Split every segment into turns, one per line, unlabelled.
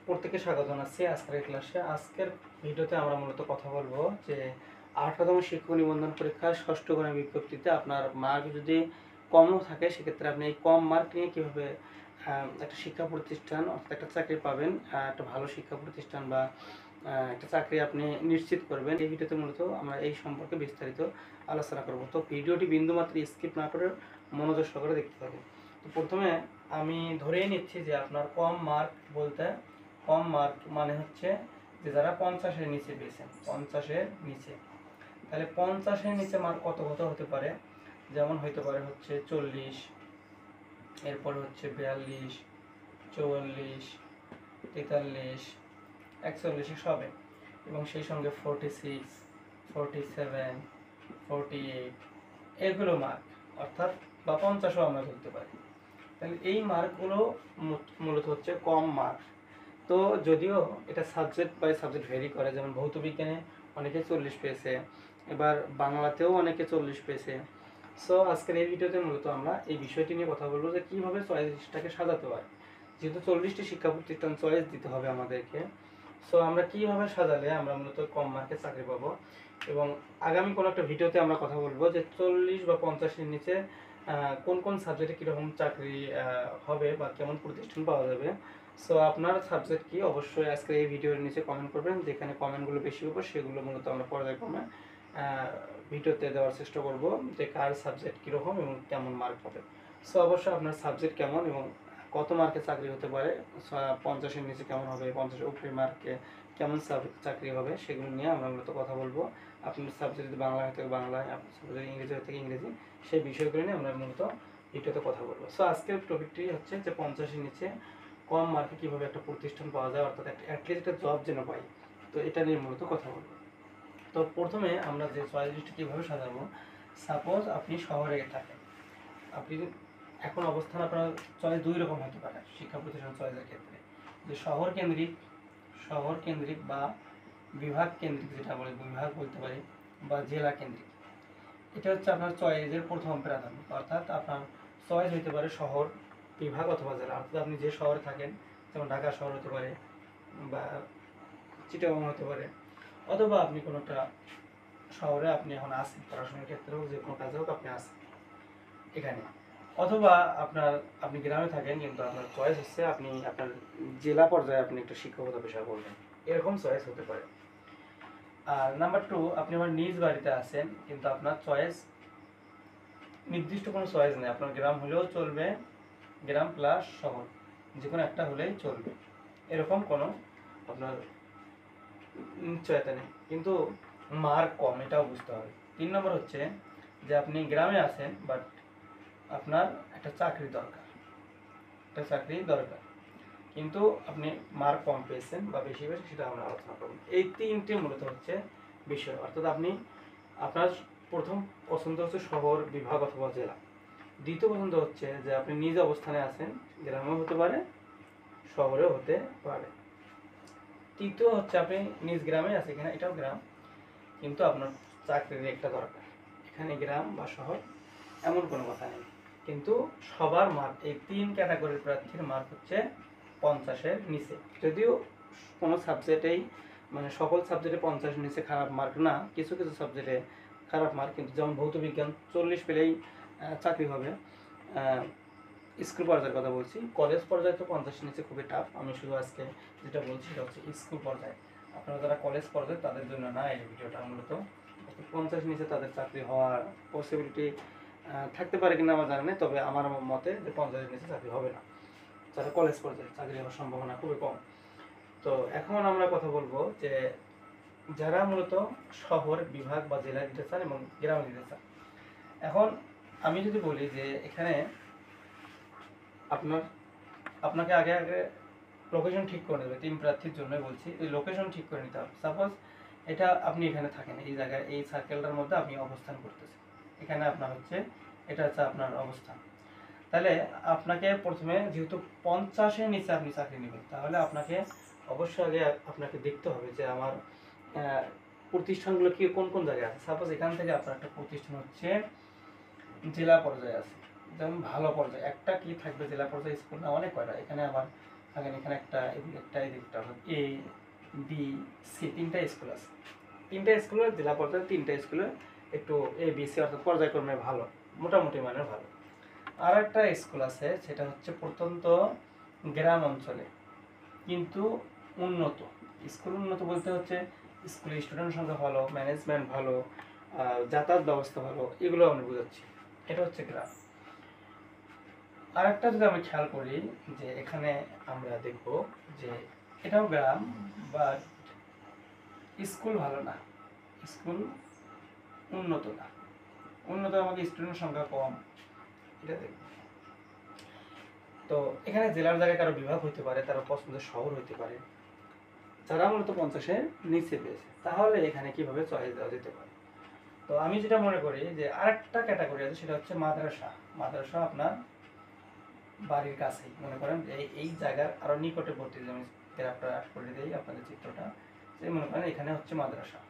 প্রত্যেককে স্বাগত জানাচ্ছি আজকের ক্লাসে। আজকের ভিডিওতে আমরা মূলত কথা বলবো যে 18তম শিক্ষক নিবন্ধন পরীক্ষার ষষ্ঠ গণের বিজ্ঞপ্তিতে আপনার মার্ক যদি কমও থাকে সেক্ষেত্রে আপনি এই কম মার্ক নিয়ে কীভাবে একটা শিক্ষা প্রতিষ্ঠান অর্থাৎ একটা চাকরি পাবেন, একটা ভালো শিক্ষা প্রতিষ্ঠান বা একটা চাকরি আপনি নিশ্চিত করবেন। এই ভিডিওতে মূলত আমরা এই সম্পর্কে বিস্তারিত আলোচনা করব। তো ভিডিওটি বিন্দুমাত্র স্কিপ না করে মনোযোগ সহকারে দেখতে থাকুন। তো প্রথমে আমি ধরেই নিচ্ছি যে আপনার কম মার্ক বলতে কম মার্ক মানে হচ্ছে যে যারা 50-এর নিচে পেয়েছেন, 50-এর নিচে। তাহলে 50-এর নিচে মার্ক কত কত হতে পারে? যেমন হইতে পারে হচ্ছে 40, এরপরে হচ্ছে 42, 44, 43, 41 সবে, এবং সেই সঙ্গে 46, 47, 48 এগুলো মার্ক, অর্থাৎ বা 50ও আমরা ধরতে পারি। তাহলে এই মার্কগুলো মূলত হচ্ছে কম মার্ক। তো যদিও এটা সাবজেক্ট বাই সাবজেক্ট ভেরি করে, যেমন ভৌত বিজ্ঞানে অনেকে 40 পেয়েছে, এবার বাংলাতেও অনেকে 40 পেয়েছে। সো আজকের এই ভিডিওতে মূলত আমরা এই বিষয়টি নিয়ে কথা বলবো যে কীভাবে চয়েসটাকে সাজাতে হয়। যেহেতু 40টি শিক্ষা প্রতিষ্ঠান চয়েস দিতে হবে আমাদেরকে, সো আমরা কীভাবে সাজালে আমরা মূলত কম মার্কে চাকরি পাবো। এবং আগামী কোনো একটা ভিডিওতে আমরা কথা বলবো যে 40 বা 50-এর নিচে কোন কোন সাবজেক্টে কীরকম চাকরি হবে বা কেমন প্রতিষ্ঠান পাওয়া যাবে। সো আপনার সাবজেক্ট কি অবশ্যই আজকে এই ভিডিওর নিচে কমেন্ট করবেন। যেখানে কমেন্টগুলো বেশি হবে সেগুলো মূলত আমরা পর্যায়ক্রমে ভিডিওতে দেওয়ার চেষ্টা করব যে কার সাবজেক্ট কীরকম এবং কেমন মার্ক হবে। সো অবশ্যই আপনার সাবজেক্ট কেমন এবং কত মার্কে চাকরি হতে পারে, 50-এর নিচে কেমন হবে, 50-এর উপরে মার্কে কেমন চাকরি হবে, সেগুলো নিয়ে আমরা মূলত কথা বলবো। আপনার সাবজেক্ট যদি বাংলা হয়ে থাকে বাংলায়, আপনার সাবজেক্ট ইংরেজি হয়ে থাকে ইংরেজি, সেই বিষয়গুলো নিয়ে আমরা মূলত ভিডিওতে কথা বলবো। সো আজকের টপিকটি হচ্ছে যে 50-এর নিচে কম মার্কে কীভাবে একটা প্রতিষ্ঠান পাওয়া যায়, অর্থাৎ অ্যাটলিস্ট একটা জব যেন পাই। তো এটা নিয়ে মূলত কথা বলবো। তো প্রথমে আমরা যে চয়েস লিস্টটা কীভাবে সাজাবো, সাপোজ আপনি শহরে থাকেন, আপনি এখন অবস্থান আপনার চয়েস দুই রকম হতে পারে শিক্ষা প্রতিষ্ঠান চয়েসের ক্ষেত্রে, যে শহর কেন্দ্রিক বা বিভাগ কেন্দ্রিক, যেটা বলে বিভাগ বলতে পারি, বা জেলা কেন্দ্রিক। এটা হচ্ছে আপনার চয়েসের প্রথম প্রাধান্য, অর্থাৎ আপনার চয়েস হতে পারে শহর, বিভাগ অথবা জেলা, অর্থাৎ আপনি যে শহরে থাকেন, যেমন ঢাকা শহর হতে পারে বা চিটাগাং হতে পারে, অথবা আপনি কোনো একটা শহরে আপনি এখন আসেন, পড়াশোনার ক্ষেত্রে হোক, যে কোনো কাজে হোক আপনি আসেন এখানে, অথবা আপনি গ্রামে থাকেন কিন্তু আপনার চয়েস হচ্ছে আপনি আপনার জেলা পর্যায়ে আপনি একটা শিক্ষকতা পেশা করবেন, এরকম চয়েস হতে পারে। আর নাম্বার 2, আপনি আমার নিজ বাড়িতে আছেন কিন্তু আপনার চয়েস নির্দিষ্ট কোনো চয়েস নেই, আপনার গ্রাম হলেও চলবে, গ্রাম প্লাস শহর যে কোনো একটা হলেই চলবে, এরকম কোনো আপনার নিশ্চয়তা নেই, কিন্তু মার্ক কম, এটাও বুঝতে হবে। 3 নম্বর হচ্ছে যে আপনি গ্রামে আছেন বাট আপনার একটা চাকরি দরকার, কিন্তু আপনি মার্ক কম পেয়েছেন বা বেশি পেয়েছেন, সেটা আমরা আলোচনা করব। এই 3টে মূলত হচ্ছে বিষয়, অর্থাৎ আপনার প্রথম পছন্দ হচ্ছে শহর, বিভাগ অথবা জেলা। দ্বিতীয় পছন্দ হচ্ছে যে আপনি নিজ অবস্থানে আছেন, গ্রামেও হতে পারে শহরেও হতে পারে। তৃতীয় হচ্ছে আপনি নিজ গ্রামে আছেন, এখানে এটাও গ্রাম, কিন্তু আপনার চাকরির একটা দরকার, এখানে গ্রাম বা শহর এমন কোনো কথা নেই, কিন্তু সবার মার্ক, এই 3 ক্যাটাগরির প্রার্থীর মার্ক হচ্ছে 50-এর নিচে। যদিও কোনো সাবজেক্টেই মানে সকল সাবজেক্টে 50-এর নিচে খারাপ মার্ক না, কিছু কিছু সাবজেক্টে খারাপ মার্ক, কিন্তু যেমন ভৌত বিজ্ঞান 40 পেলেই চাকরি হবে, স্কুল পর্যায়ের কথা বলছি। কলেজ পর্যায়ে তো 50-এর নিচে খুবই টাফ। আমি শুধু আজকে যেটা বলছি সেটা হচ্ছে স্কুল পর্যায়ে, আপনারা যারা কলেজ পর্যায়ে তাদের জন্য না এই ভিডিওটা, মূলত 50-এর নিচে তাদের চাকরি হওয়ার পসিবিলিটি থাকতে পারে কিনা আমার জানা নেই, তবে আমার মতে যে 50-এর নিচে চাকরি হবে না, যারা কলেজ পর্যায়ে চাকরি হওয়ার সম্ভাবনা খুবই কম। তো এখন আমরা কথা বলবো যে যারা মূলত শহর, বিভাগ বা জেলায় দিতে চান এবং গ্রামে দিতে চান। এখন আমি যদি বলি যে এখানে আপনাকে আগে লোকেশন ঠিক করে নেবে, 3 প্রার্থীর জন্য বলছি, এই লোকেশন ঠিক করে নিতে হবে। সাপোজ এটা আপনি এখানে থাকেন, এই জায়গায় এই সার্কেলটার মধ্যে আপনি অবস্থান করতেছেন, এখানে আপনার হচ্ছে এটা হচ্ছে আপনার অবস্থান। তাহলে আপনাকে প্রথমে যেহেতু 50-এর নিচে আপনি চাকরি নেবেন, তাহলে আপনাকে অবশ্যই আগে আপনাকে দেখতে হবে যে আমার প্রতিষ্ঠানগুলো কি কোন কোন জায়গায় আছে। সাপোজ এখান থেকে আপনার একটা প্রতিষ্ঠান হচ্ছে জেলা পর্যায়ে আছে, যেমন ভালো পর্যায়ে একটা কি থাকবে, জেলা পর্যায়ে স্কুল না অনেক কয়টা, এখানে আবার দেখেন এখানে একটা, এদিকে একটা, এদিকে একটা, এ বি সি তিনটা স্কুল আছে। তিনটা স্কুলের জেলা পর্যায়ে তিনটা স্কুলে একটু এ বি সি অর্থাৎ পর্যায়ক্রমে ভালো, মোটামুটি মানের ভালো। আর একটা স্কুল আছে সেটা হচ্ছে প্রত্যন্ত গ্রাম অঞ্চলে কিন্তু উন্নত স্কুল। উন্নত বলতে হচ্ছে স্কুলের স্টুডেন্ট সংখ্যা ভালো, ম্যানেজমেন্ট ভালো, যাতায়াত ব্যবস্থা ভালো, এগুলো আমি বোঝাচ্ছি। এটা হচ্ছে গ্রাম। আর একটা যদি আমি খেয়াল করি যে এখানে আমরা দেখব যে এটাও গ্রাম, বাট স্কুল ভালো না, স্কুল উন্নত না, উন্নত আমাদের স্টুডেন্ট সংখ্যা কম, এটা দেখব। তো এখানে জেলার জায়গায় কারো বিভাগ হইতে পারে, তার পছন্দের শহর হইতে পারে, যারা মূলত 50-এর নিচে পেয়েছে, তাহলে এখানে কিভাবে চয়েস দেওয়া যেতে পারে। তো আমি যেটা মনে করি যে আরেকটা ক্যাটাগরি আছে, সেটা হচ্ছে মাদ্রাসা। মাদ্রাসা আপনার বাড়ির কাছেই, মনে করেন এই জায়গার আরো নিকটবর্তী, যে আমি গ্রাফটা অ্যাড করে দিই আপনাদের চিত্রটা, যে মনে করেন এখানে হচ্ছে মাদ্রাসা।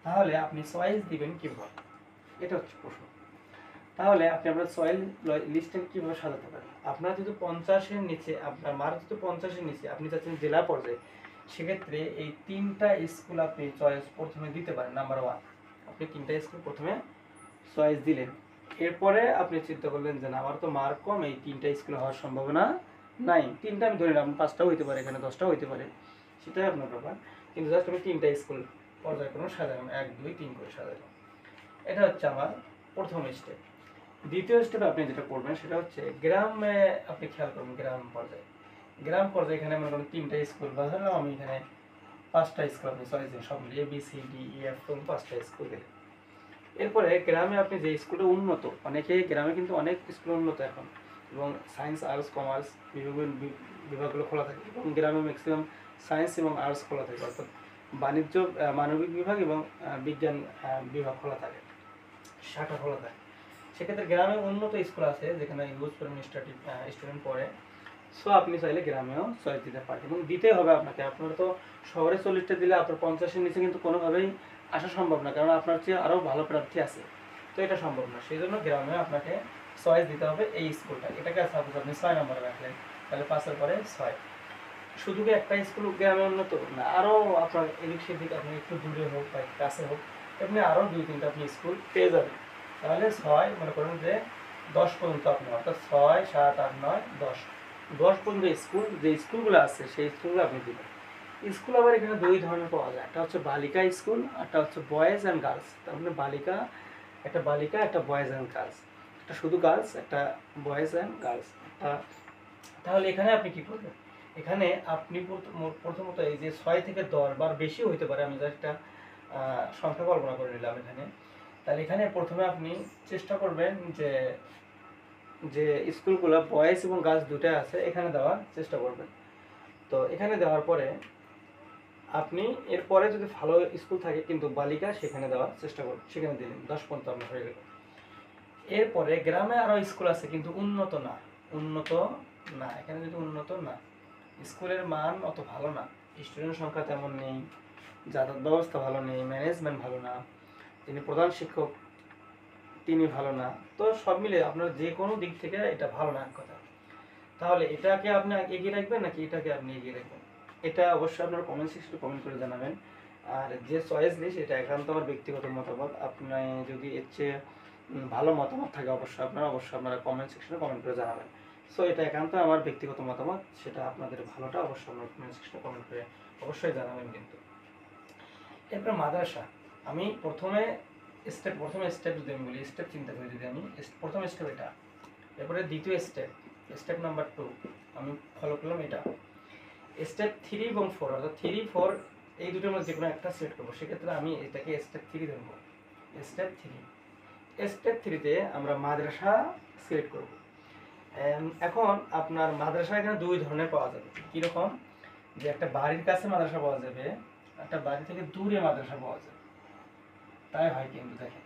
তাহলে আপনি চয়েস দিবেন কিভাবে, এটা হচ্ছে প্রশ্ন। তাহলে আপনি আপনার সয়েল লিস্টে কিভাবে সাজাতে পারেন। আপনার যদি 50-এর নিচে, আপনার মার্ক যদি 50-এর নিচে, আপনি চাচ্ছেন জেলা পর্যায়ে, সেক্ষেত্রে এই তিনটা স্কুল আপনি চয়েস প্রথমে দিতে পারেন। নাম্বার 1, আপনি তিনটা স্কুল প্রথমে চয়েস দিলেন। এরপরে আপনি চিন্তা করলেন যে না, আমার তো মার্ক কম, এই তিনটা স্কুল হওয়ার সম্ভাবনা নাই। তিনটা আমি ধরে নিলাম, 5টাও হইতে পারে, এখানে 10টাও হইতে পারে, সেটাই আপনার ব্যাপার। কিন্তু জাস্ট আমি তিনটা স্কুল পর্যায়ক্রমে সাজালাম, 1 2 3 করে সাজালাম। এটা হচ্ছে আমার প্রথম স্টেপ। দ্বিতীয় স্টেপে আপনি যেটা করবেন সেটা হচ্ছে গ্রামে আপনি খেয়াল করবেন। গ্রাম পর্যায়ে এখানে মনে করেন তিনটা স্কুল, বা ধরলাম আমি এখানে 5টা স্কুল আপনি চয়েস দিন, সব মিলিয়ে B C D E F 5টা স্কুল দিলেন। এরপরে গ্রামে আপনি যে স্কুলটা উন্নত, অনেকে গ্রামে কিন্তু অনেক স্কুল উন্নত এখন, এবং সায়েন্স আর্টস কমার্স বিভাগগুলো খোলা থাকে, এবং গ্রামে ম্যাক্সিমাম সায়েন্স এবং আর্টস খোলা থাকে, অর্থাৎ বাণিজ্য মানবিক বিভাগ এবং বিজ্ঞান বিভাগ খোলা থাকে, শাখা খোলা থাকে। সেক্ষেত্রে গ্রামে উন্নত স্কুল আছে যেখানে ইউজ অ্যাডমিনিস্ট্রেটিভ স্টুডেন্ট পড়ে। সো আপনি চাইলে গ্রামেও চয়েস দিতে পারেন, এবং দিতে হবে আপনাকে। আপনার তো শহরে 40টা দিলে আপনার 50-এর নিচে কিন্তু কোনোভাবেই আসা সম্ভব না, কারণ আপনার চেয়ে আরও ভালো প্রার্থী আছে, তো এটা সম্ভব না। সেই জন্য গ্রামে আপনাকে চয়েস দিতে হবে এই স্কুলটা। এটাকে সাপোজ আপনি 6 নম্বরে রাখলেন, তাহলে 5-এর পরে 6। শুধু কি একটা স্কুল গ্রামে উন্নত না, আরও আপনার এদিক সেদিক, আপনি একটু দূরে হোক বা কাছে হোক, আপনি আরও 2-3টা আপনি স্কুল পেয়ে যাবেন। তাহলে 6 মনে করেন যে 10 পর্যন্ত আপনি, অর্থাৎ 6 7 8 9 10, 10 পর্যন্ত স্কুল, যে স্কুলগুলো আছে সেই স্কুলগুলো আপনি দিবেন। স্কুল আবার এখানে 2 ধরনের পাওয়া যায়, একটা হচ্ছে বালিকা স্কুল, একটা হচ্ছে বয়েজ অ্যান্ড গার্লস। তার মানে বালিকা একটা বয়েজ অ্যান্ড গার্লস, একটা শুধু গার্লস, একটা বয়েজ অ্যান্ড গার্লস। তাহলে এখানে আপনি কি করবেন, এখানে আপনি প্রথমত এই যে 6 থেকে 10 বার বেশি হইতে পারে, আমি একটা সংখ্যা কল্পনা করে নিলাম এখানে। তাহলে এখানে প্রথমে আপনি চেষ্টা করবেন যে যে স্কুলগুলো বয়েজ এবং গার্লস দুটাই আছে এখানে দেওয়ার চেষ্টা করবেন। তো এখানে দেওয়ার পরে আপনি এরপরে যদি ভালো স্কুল থাকে কিন্তু বালিকা, সেখানে দেওয়ার চেষ্টা করবেন, সেখানে দিলেন, 10 পর্যন্ত আপনার হয়ে গেল। এরপরে গ্রামে আরও স্কুল আছে কিন্তু উন্নত না, এখানে যদি উন্নত না, স্কুলের মান অত ভালো না, স্টুডেন্ট সংখ্যা তেমন নেই, যাতায়াত ব্যবস্থা ভালো নেই, ম্যানেজমেন্ট ভালো না, যিনি প্রধান শিক্ষক তিনি ভালো না, তো সব মিলে আপনার যে কোনো দিক থেকে এটা ভালো না এক কথা। তাহলে এটাকে আপনি এগিয়ে রাখবেন নাকি এটাকে আপনি এগিয়ে রাখবেন, এটা অবশ্যই আপনারা কমেন্ট সেকশনে কমেন্ট করে জানাবেন। আর যে চয়েস লিস্ট, এটা একান্ত আমার ব্যক্তিগত মতামত। আপনি যদি এর চেয়ে ভালো মতামত থাকে অবশ্যই আপনারা কমেন্ট সেকশনে কমেন্ট করে জানাবেন। সো এটা একান্ত আমার ব্যক্তিগত মতামত, সেটা আপনাদের ভালোটা অবশ্যই আপনারা কমেন্ট সেকশনে কমেন্ট করে অবশ্যই জানাবেন। কিন্তু এরপর মাদ্রাসা, আমি প্রথম স্টেপ যদি আমি বলি, স্টেপ চিন্তা করি যদি আমি, প্রথম স্টেপ এটা, এরপরে দ্বিতীয় স্টেপ নাম্বার 2 আমি ফলো করলাম এটা। স্টেপ 3 এবং 4, অর্থাৎ 3 4 এই দুটোর মধ্যে যে কোনো একটা সিলেক্ট করবো, সেক্ষেত্রে আমি এটাকে স্টেপ 3 ধরবো। স্টেপ 3তে আমরা মাদ্রাসা সিলেক্ট করব। এখন আপনার মাদ্রাসা এখানে 2 ধরনের পাওয়া যাবে। কীরকম, যে একটা বাড়ির কাছে মাদ্রাসা পাওয়া যাবে, একটা বাড়ি থেকে দূরে মাদ্রাসা পাওয়া যাবে, তাই হয় কিন্তু দেখেন।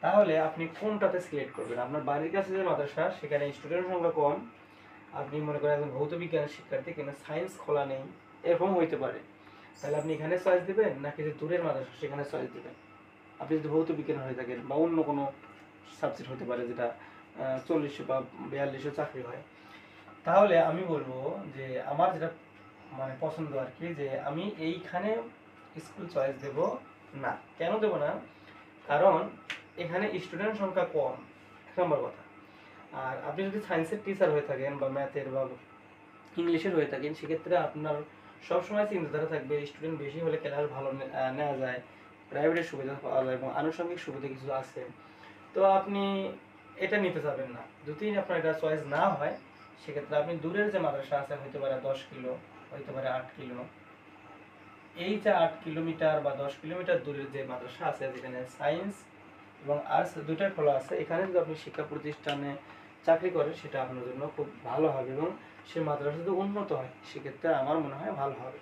তাহলে আপনি কোনটাতে সিলেক্ট করবেন। আপনার বাড়ির কাছে যে মাদ্রাসা, সেখানে স্টুডেন্টের সংখ্যা কম, আপনি মনে করেন একজন ভৌত বিজ্ঞানের শিক্ষার্থী কিন্তু সায়েন্স খোলা নেই, এরকম হইতে পারে, তাহলে আপনি এখানে চয়েস দিবেন নাকি যে দূরের মাদ্রাসা সেখানে চয়েস দিবেন। আপনি যদি ভৌত বিজ্ঞান হয়ে থাকেন বা অন্য কোনো সাবজেক্ট হতে পারে যেটা 40 বা 42 চাকরি হয়, তাহলে আমি বলবো যে আমার যেটা মানে পছন্দ আর কি, যে আমি এইখানে স্কুল চয়েস দেব না। কেন দেব না? কারণ এখানে স্টুডেন্ট সংখ্যা কম, এক নম্বর কথা। আর আপনি যদি সায়েন্সের টিচার হয়ে থাকেন বা ম্যাথের বা ইংলিশের হয়ে থাকেন, সেক্ষেত্রে আপনার সবসময় চিন্তাধারা থাকবে স্টুডেন্ট বেশি হলে ক্লাস ভালো নেওয়া যায়, প্রাইভেটের সুবিধা পাওয়া যায় এবং আনুষঙ্গিক সুবিধা কিছু আছে। তো আপনি এটা নিতে চাবেন না। যদি আপনার এটা চয়েস না হয়, সেক্ষেত্রে আপনি দূরের যে মাদ্রাসা আছে, হইতে পারে 10 কিলো, হইতে পারে 8 কিলো, এই যে 8 কিলোমিটার বা 10 কিলোমিটার দূরের যে মাদ্রাসা আছে, যেখানে সায়েন্স এবং আর্টস দুইটাই খোলা আছে, এখানে যদি আপনি শিক্ষা প্রতিষ্ঠানে চাকরি করেন, সেটা আপনার জন্য খুব ভালো হবে এবং সেই মাদ্রাসা যদি উন্নত হয়, সেক্ষেত্রে আমার মনে হয় ভালো হবে।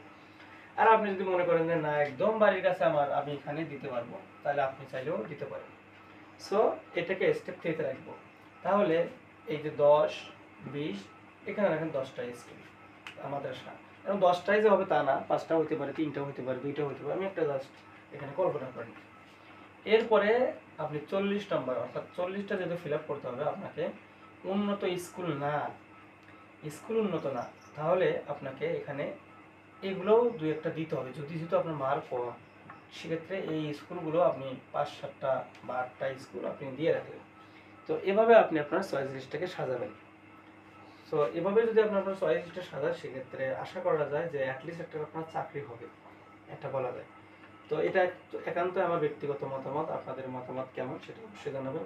আর আপনি যদি মনে করেন যে না, একদম বাড়ির কাছে আমার, আমি এখানে দিতে পারবো, তাহলে আপনি চাইলেও দিতে পারেন। সো এটাকে স্টেপ 3-তে রাখবো। তাহলে এই যে 10, 20, এখানে রাখেন 10টা স্কুল মাদ্রাসা। এবং 10টাই যে হবে তা না, 5টা হতে পারে, 3টা হতে পারে, 2টা হতে পারে, আমি একটা জাস্ট এখানে কল্পনা করি। এরপরে আপনি 40 নম্বর, অর্থাৎ 40টা যেহেতু ফিল আপ করতে হবে আপনাকে, উন্নত স্কুল না, স্কুল উন্নত না, তাহলে আপনাকে এখানে এগুলোও 2-1টা দিতে হবে। যদি যেহেতু আপনার মার্ক কম, সেক্ষেত্রে এই স্কুলগুলো আপনি 5-7টা বা 8টা স্কুল আপনি দিয়ে রাখলেন। তো এভাবে আপনি আপনার চয়েস লিস্টটাকে সাজাবেন। সো এভাবে যদি আপনার চয়েস লিস্টটা সাজান, সেক্ষেত্রে আশা করা যায় যে অ্যাটলিস্ট একটা আপনার চাকরি হবে, এটা বলা যায়। তো এটা একান্ত আমার ব্যক্তিগত মতামত, আপনাদের মতামত কেমন সেটা অবশ্যই জানাবেন।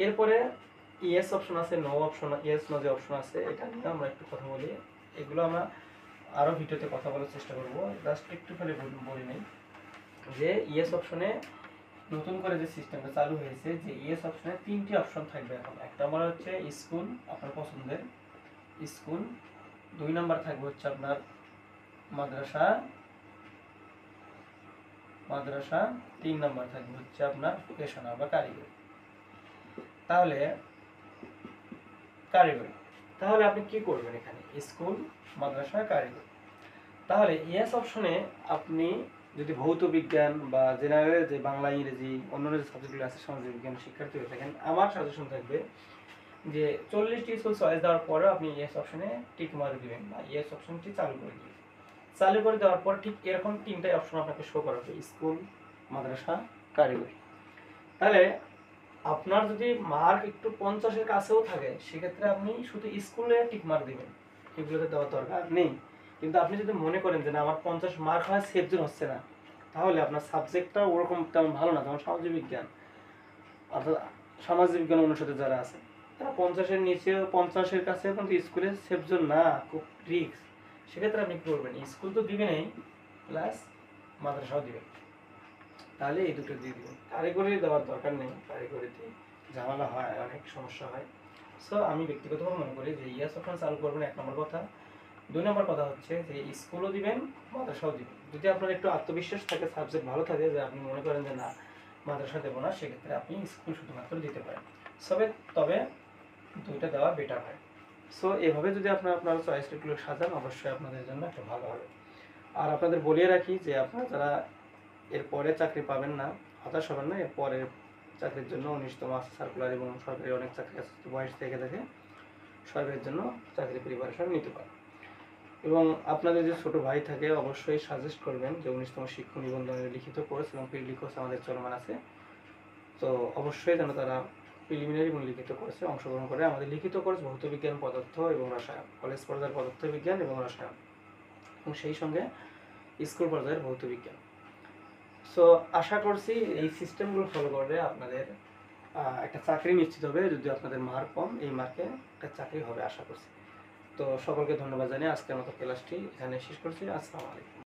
এরপরে ইয়েস অপশন আছে, নো অপশন, ইয়েস নো যে অপশন আছে, এটা নিয়ে আমরা একটু কথা বলি। এগুলো আমরা আরও ভিডিওতে কথা বলার চেষ্টা করবো, জাস্ট একটুখানি বলি নেই যে ইয়েস অপশনে নতুন করে যে সিস্টেমটা চালু হয়েছে, যে ইয়েস অপশনে 3টি অপশন থাকবে এখন। এক নম্বর হচ্ছে স্কুল, আপনার পছন্দের স্কুল। 2 নম্বর থাকবে হচ্ছে আপনার মাদ্রাসা, 3 নম্বর থাকবে হচ্ছে আপনার ভোকেশনাল বা কারিগরি। তাহলে তাহলে আপনি কি করবেন এখানে? স্কুল, মাদ্রাসা, কারিগরি। তাহলে ইয়েস অপশনে আপনি যদি ভৌত বিজ্ঞান বা জেনারেল যে বাংলা, ইংরেজি, অন্যান্য যে সাবজেক্টগুলো আছে, সমাজ বিজ্ঞান শিক্ষার্থী হয়ে থাকেন, আমার সাজেশন থাকবে যে 40টি স্কুল চয়েস দেওয়ার পরেও আপনি ইয়েস অপশনে টিক মার্ক দিবেন বা ইয়েস অপশনটি চালু করে দিবেন। চালু করে দেওয়ার পর ঠিক এরকম 3টাই অপশন আপনাকে শো করাবে, স্কুল, মাদ্রাসা, কারিগরি। তাহলে আপনার যদি মার্ক একটু 50-এর কাছেও থাকে, সেক্ষেত্রে আপনি শুধু স্কুলে টিক মার্ক দিবেন, এগুলোতে দেওয়ার দরকার নেই। কিন্তু আপনি যদি মনে করেন যে না, আমার 50 মার্ক হয়, সেফজন হচ্ছে না, তাহলে আপনার সাবজেক্টটা ওরকম তেমন ভালো না, যেমন সমাজ বিজ্ঞান, অর্থাৎ সমাজ বিজ্ঞান অনুষদে যারা আছে, তারা 50-এর নিচেও, 50-এর কাছে কিন্তু স্কুলে সেফজন না, খুব রিস্ক। সেক্ষেত্রে আপনি কী করবেন? স্কুল তো দিবেনই, প্লাস মাদ্রাসাও দিবেন। তাহলে এই দুটো দিয়ে দিবেন। কারিগরি দেওয়ার দরকার নেই, কারিগরিতে ঝামেলা হয়, অনেক সমস্যা হয়। সো আমি ব্যক্তিগতভাবে মনে করি যে ইয়াস অপশন চালু করবেন, 1 নম্বর কথা। 2 নম্বর কথা হচ্ছে যে স্কুলও দিবেন, মাদ্রাসাও দিবেন। যদি আপনার একটু আত্মবিশ্বাস থাকে, সাবজেক্ট ভালো থাকে, যে আপনি মনে করেন যে না, মাদ্রাসা দেবো না, সেক্ষেত্রে আপনি স্কুল শুধুমাত্র দিতে পারেন। তবে 2টা দেওয়া বেটার হয়। সো এভাবে যদি আপনার চয়েস লিস্টগুলো সাজান, অবশ্যই আপনাদের জন্য একটা ভালো হবে। আর আপনাদের বলিয়ে রাখি যে আপনারা যারা এরপরে চাকরি পাবেন না, হতাশ হবেন না। এরপরে চাকরির জন্য 19তম সার্কুলার এবং সরকারি অনেক চাকরি আছে, বয়স থেকে থাকে, সরকারের জন্য চাকরি প্রিপারেশন নিতে পারে। এবং আপনাদের যে ছোট ভাই থাকে, অবশ্যই সাজেস্ট করবেন যে 19তম শিক্ষক নিবন্ধনের লিখিত কোর্স এবং প্রিলি কোর্স আমাদের চলমান আছে। তো অবশ্যই যেন তারা প্রিলিমিনারি এবং লিখিত কোর্সে অংশগ্রহণ করে। আমাদের লিখিত কোর্স ভৌত বিজ্ঞান, পদার্থ এবং রসায়ন, কলেজ পর্যায়ের পদার্থ বিজ্ঞান এবং রসায়ন, এবং সেই সঙ্গে স্কুল পর্যায়ের ভৌত বিজ্ঞান। সো আশা করছি এই সিস্টেমগুলো ফলো করলে আপনাদের একটা চাকরি নিশ্চিত হবে। যদি আপনাদের মার্ক কম, এই মার্কে একটা চাকরি হবে আশা করছি। তো সকলকে ধন্যবাদ জানিয়ে আজকের মতো ক্লাসটি এখানে শেষ করছি। আসসালামু আলাইকুম।